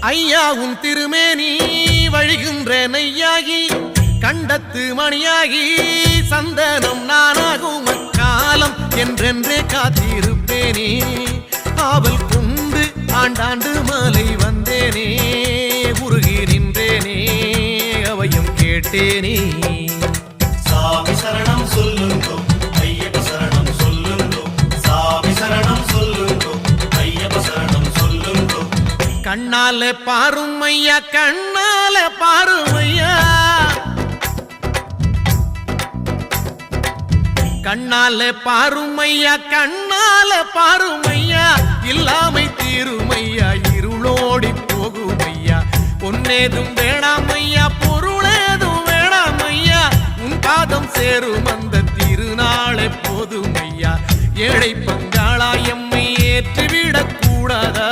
ஐயா உன் திருமேனி வழிகின்ற நெய்யாகி கண்டத்து மணியாகி சந்தனம் நானாகும் அக்காலம் என்றென்றே காத்திருப்பேனே ஆவல் கொண்டு ஆண்டாண்டு மாலை வந்தேனே உருகி நின்றேனே அவையும் கேட்டேனே சாமி சரணம் சொல்லுங்கோ ஐயப்ப சரணம் சொல்லுங்கோ சாமி சரணம் சொல்லுங்கோ ஐயப்ப சரணம் சொல்லுங்கோ கண்ணால பாருமையா கண்ணால பாருமையா கண்ணால பாருமையா கண்ணால பாருமையா இல்லாமை தீருமையா இருளோடி போகுமையா பொன்னேதும் வேணாமையா பொருளேதும் வேணாமையா உன் பாதம் சேரும் அந்த திருநாளை போதுமையா ஏழை பங்காளா எம்மை ஏற்றிவிடக் கூடாதா